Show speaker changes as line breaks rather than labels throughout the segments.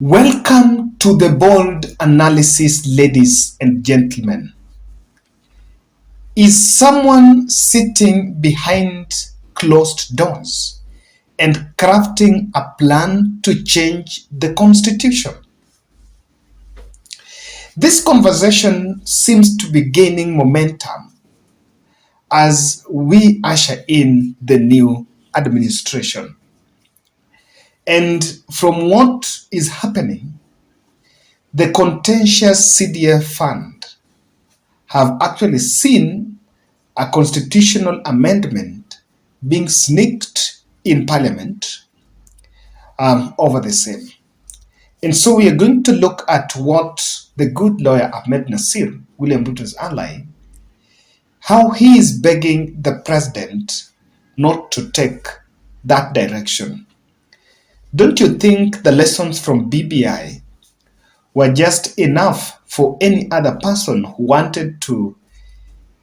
Welcome to the bold analysis, ladies and gentlemen. Is someone sitting behind closed doors and crafting a plan to change the constitution? This conversation seems to be gaining momentum as we usher in the new administration. And from what is happening, the contentious CDF fund have actually seen a constitutional amendment being sneaked in parliament over the same. And so we are going to look at what the good lawyer Ahmednassir, William Ruto's ally, how he is begging the president not to take that direction. Don't you think the lessons from BBI were just enough for any other person who wanted to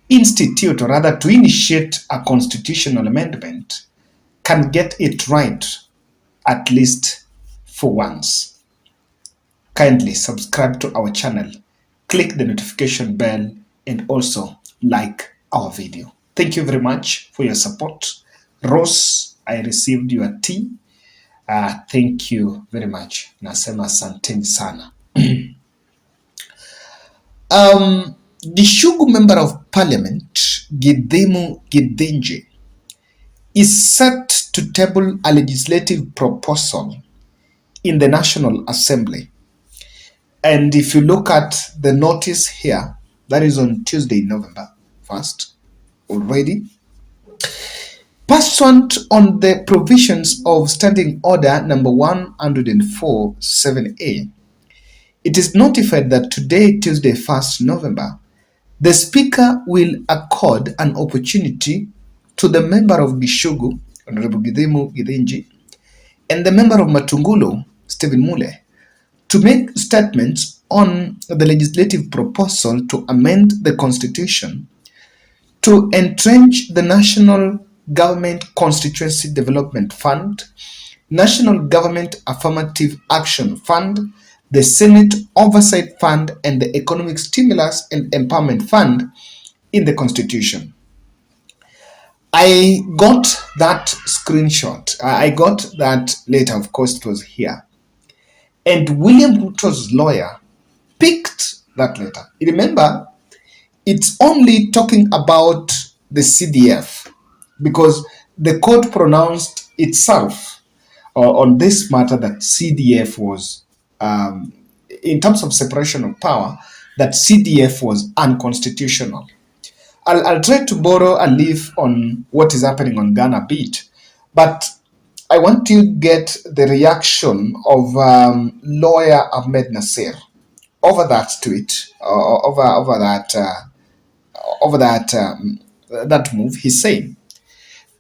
institute, or rather to initiate, a constitutional amendment can get it right, at least for once? Kindly subscribe to our channel, click the notification bell, and also like our video. Thank you very much for your support. Rose, I received your tea. Thank you very much. Nasema asanteni sana. The Shugu Member of Parliament, Gidemu Gidenje, is set to table a legislative proposal in the National Assembly. And if you look at the notice here, that is on Tuesday, November 1st, already. Pursuant on the provisions of Standing Order number 104-7A, it is notified that today, Tuesday, 1st November, the Speaker will accord an opportunity to the member of Gishugu, Honorable Gidemu Gidenji, and the member of Matungulu, Stephen Mule, to make statements on the legislative proposal to amend the Constitution to entrench the National Government Constituency Development Fund, National Government Affirmative Action Fund, the Senate Oversight Fund, and the Economic Stimulus and Empowerment Fund in the Constitution. I got that screenshot. I got that later, of course, it was here. And William Ruto's lawyer picked that letter. Remember, it's only talking about the CDF because the court pronounced itself on this matter that CDF was, in terms of separation of power, that CDF was unconstitutional. I'll try to borrow a leaf on what is happening on Ghana Beat, but I want to get the reaction of lawyer Ahmednassir over that tweet, over that move. He's saying,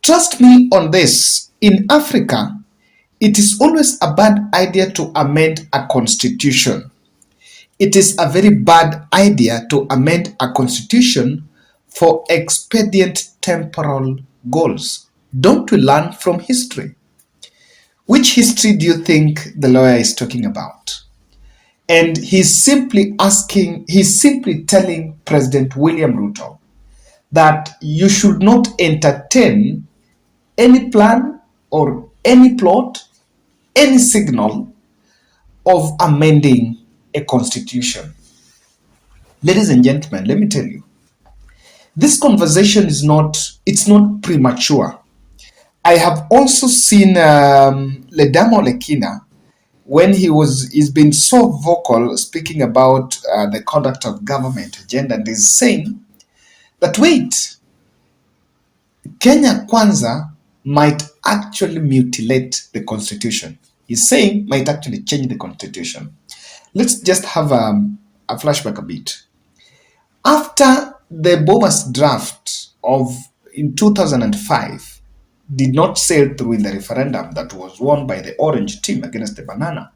"Trust me on this. In Africa, it is always a bad idea to amend a constitution. It is a very bad idea to amend a constitution for expedient temporal goals. Don't we learn from history?" Which history do you think the lawyer is talking about? And he's simply telling President William Ruto that you should not entertain any plan or any plot, any signal of amending a constitution. Ladies and gentlemen, let me tell you, this conversation is not premature. I have also seen Ledamo Lekina, when he's been so vocal speaking about the conduct of government agenda, and is saying that, wait, Kenya Kwanza might actually mutilate the constitution. He's saying might actually change the constitution. Let's just have a flashback a bit. After the bogus draft in 2005 did not sail through in the referendum that was won by the orange team against the banana,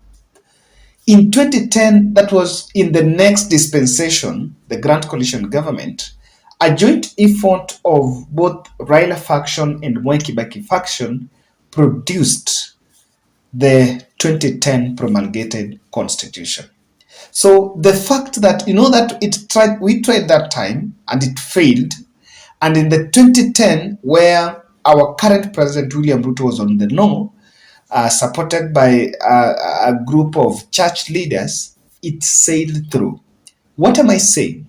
in 2010, that was in the next dispensation, the Grand Coalition government, a joint effort of both Raila faction and Mwai Kibaki faction produced the 2010 promulgated constitution. So the fact that that we tried that time and it failed, and in the 2010 where our current president William Ruto was on the no, supported by a group of church leaders, it sailed through. What am I saying?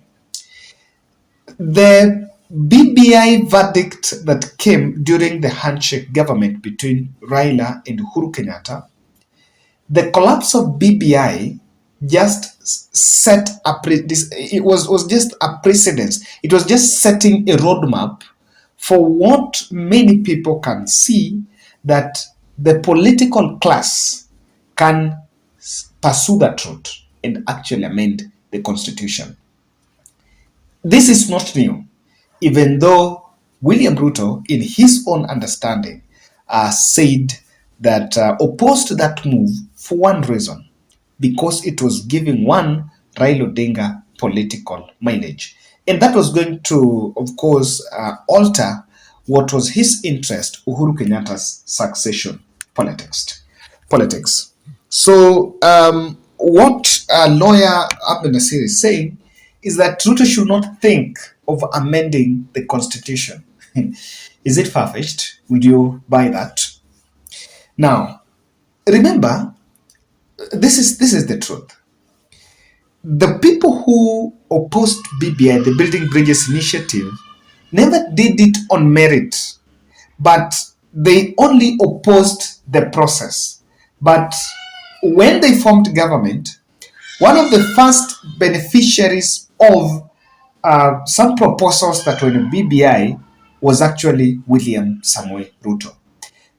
The BBI verdict that came during the handshake government between Raila and Uhuru Kenyatta, the collapse of BBI just set it was just a precedence. It was just setting a roadmap for what many people can see, that the political class can pursue that route and actually amend the constitution. This is not new, even though William Ruto, in his own understanding, said that opposed that move for one reason, because it was giving one Raila Odinga political mileage. And that was going to, of course, alter what was his interest, Uhuru Kenyatta's succession politics. So, what lawyer Ahmednassir is saying is that Ruto should not think of amending the constitution. Is it far-fetched? Would you buy that? Now, remember, this is the truth. The people who opposed BBI, the Building Bridges Initiative, never did it on merit, but they only opposed the process. But when they formed government, one of the first beneficiaries of some proposals that were in BBI was actually William Samoei Ruto.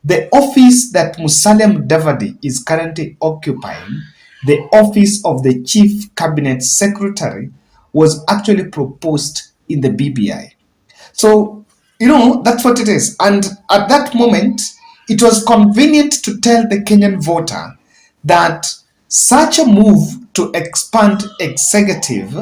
The office that Musalia Mudavadi is currently occupying, the office of the Chief Cabinet Secretary, was actually proposed in the BBI. So, that's what it is. And at that moment, it was convenient to tell the Kenyan voter that such a move to expand executive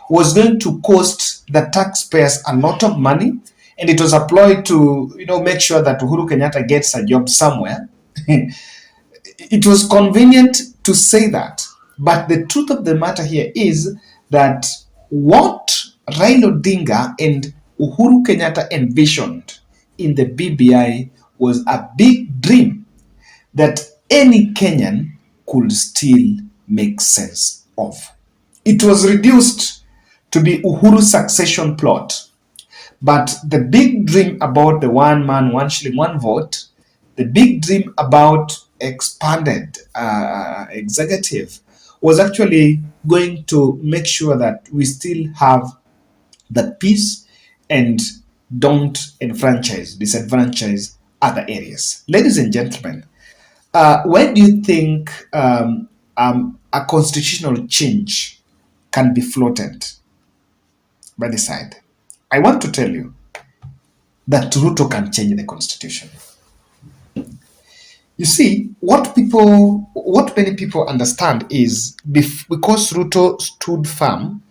was going to cost the taxpayers a lot of money, and it was employed to make sure that Uhuru Kenyatta gets a job somewhere. It was convenient to say that, but the truth of the matter here is that what Raila Odinga and Uhuru Kenyatta envisioned in the BBI was a big dream that any Kenyan could still make sense of. It was reduced to be Uhuru's succession plot. But the big dream about the one man, one shilling, one vote, the big dream about expanded executive was actually going to make sure that we still have that peace and don't disadvantage other areas. Ladies and gentlemen, when do you think a constitutional change can be floated by the side? I want to tell you that Ruto can change the constitution. You see, what many people understand is because Ruto stood firm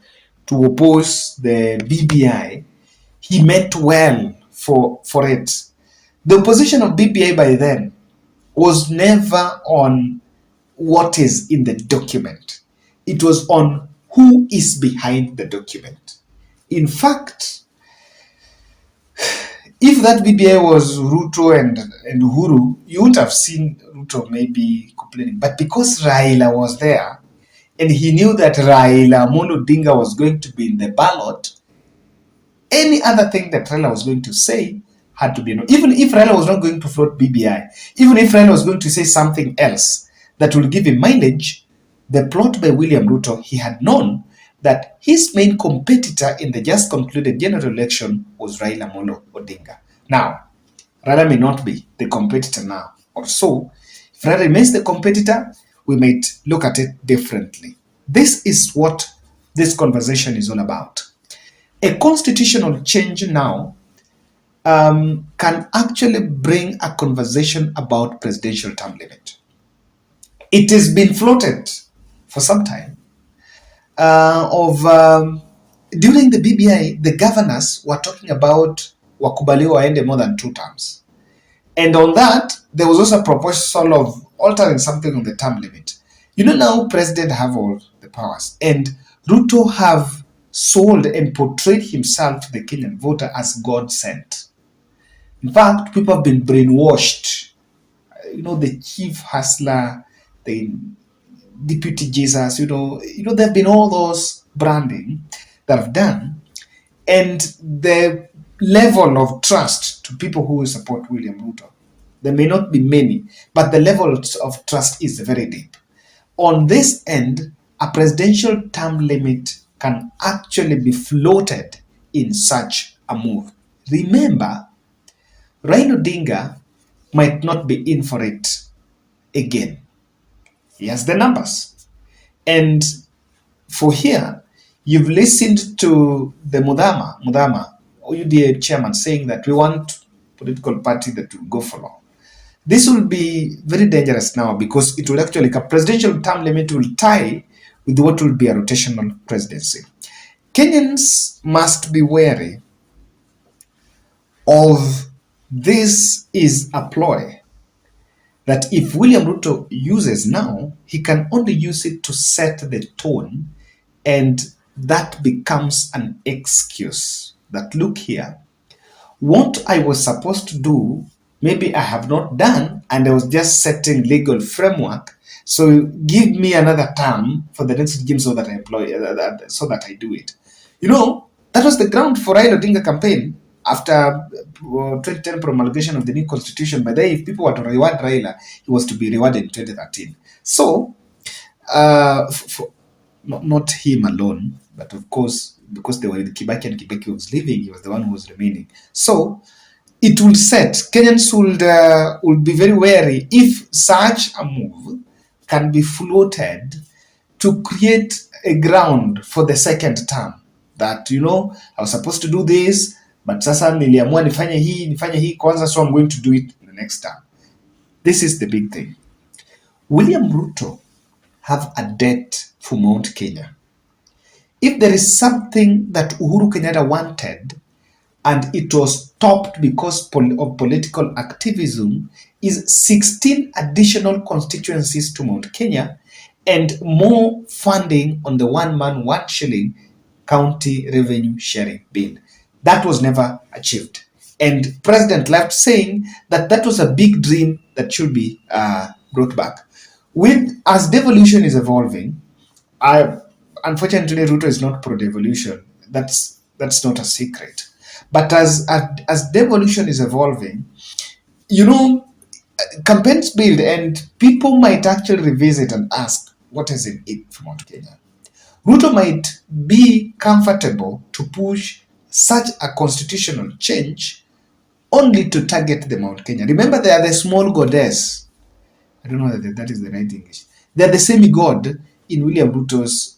to oppose the BBI, he meant well for it. The opposition of BBI by then was never on what is in the document. It was on who is behind the document. In fact, if that BBI was Ruto and Uhuru, you wouldn't have seen Ruto maybe complaining. But because Raila was there, and he knew that Raila Amolo Odinga was going to be in the ballot, any other thing that Raila was going to say had to be known. Even if Raila was not going to float BBI, even if Raila was going to say something else that will give him mileage, the plot by William Ruto, he had known that his main competitor in the just concluded general election was Raila Amolo Odinga. Now, Raila may not be the competitor now, or so. If Raila remains the competitor, we might look at it differently. This is what this conversation is all about. A constitutional change now can actually bring a conversation about presidential term limit. It has been floated for some time. During the BBI, the governors were talking about wakubaliwa waende more than 2 terms. And on that, there was also a proposal altering something on the term limit. Now president have all the powers, and Ruto have sold and portrayed himself to the Kenyan voter as God sent. In fact, people have been brainwashed. The chief hustler, the deputy Jesus, there have been all those branding that have done, and the level of trust to people who support William Ruto. There may not be many, but the level of trust is very deep. On this end, a presidential term limit can actually be floated in such a move. Remember, Raila Odinga might not be in for it again. He has the numbers. And for here, you've listened to the Mudhama, UDA chairman, saying that we want political party that will go for long. This will be very dangerous now because it will actually, a presidential term limit will tie with what will be a rotational presidency. Kenyans must be wary of this is a ploy that if William Ruto uses now, he can only use it to set the tone, and that becomes an excuse that, look here, what I was supposed to do, maybe I have not done, and I was just setting legal framework. So give me another term for the next regime so that I so that I do it. That was the ground for Raila Odinga campaign after 2010 promulgation of the new constitution. But then, if people were to reward Raila, he was to be rewarded in 2013. So, not him alone, but of course, because they were in Kibaki and Kibaki was leaving, he was the one who was remaining. So, it will set, Kenyans would be very wary if such a move can be floated to create a ground for the second term. That, I was supposed to do this, but sasa niliamua nifanye hii kwanza, so I'm going to do it in the next term. This is the big thing. William Ruto have a debt for Mount Kenya. If there is something that Uhuru Kenyatta wanted and it was stopped because of political activism, is 16 additional constituencies to Mount Kenya and more funding on the 1 man 1 shilling county revenue sharing bill. That was never achieved. And President left saying that was a big dream that should be brought back. As devolution is evolving, unfortunately Ruto is not pro-devolution. That's not a secret. But as devolution is evolving, campaigns build and people might actually revisit and ask, what is in it for Mount Kenya? Ruto might be comfortable to push such a constitutional change only to target the Mount Kenya. Remember, they are the small goddess. I don't know whether that is the right English. They are the semi-god in William Ruto's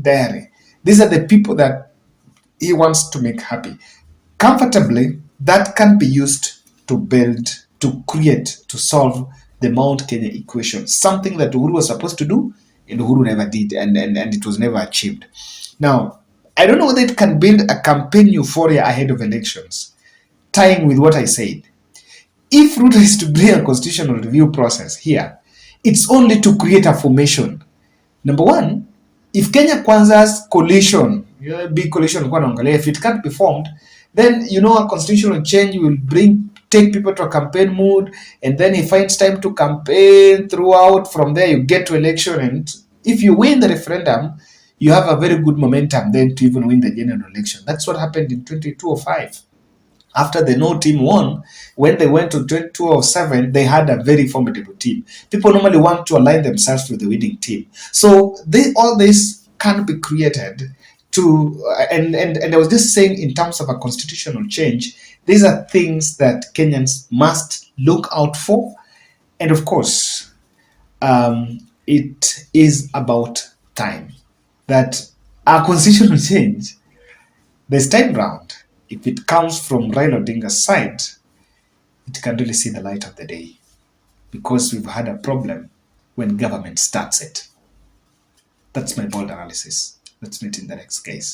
diary. These are the people that he wants to make happy. Comfortably, that can be used to build, to create, to solve the Mount Kenya equation. Something that Uhuru was supposed to do, and Uhuru never did, and it was never achieved. Now, I don't know whether it can build a campaign euphoria ahead of elections, tying with what I said. If Ruto is to bring a constitutional review process here, it's only to create a formation. Number one, if Kenya Kwanza's coalition, big coalition, if it can't be formed, then a constitutional change will take people to a campaign mood, and then he finds time to campaign throughout. From there, you get to election, and if you win the referendum, you have a very good momentum then to even win the general election. That's what happened in 2005. After the No team won, when they went to 2007, they had a very formidable team. People normally want to align themselves with the winning team. So all this can be created to, and I was just saying, in terms of a constitutional change, these are things that Kenyans must look out for. And of course, it is about time that our constitutional change, this time round, if it comes from Raila Odinga's side, it can really see the light of the day, because we've had a problem when government starts it. That's my bold analysis. Let's meet in the next case.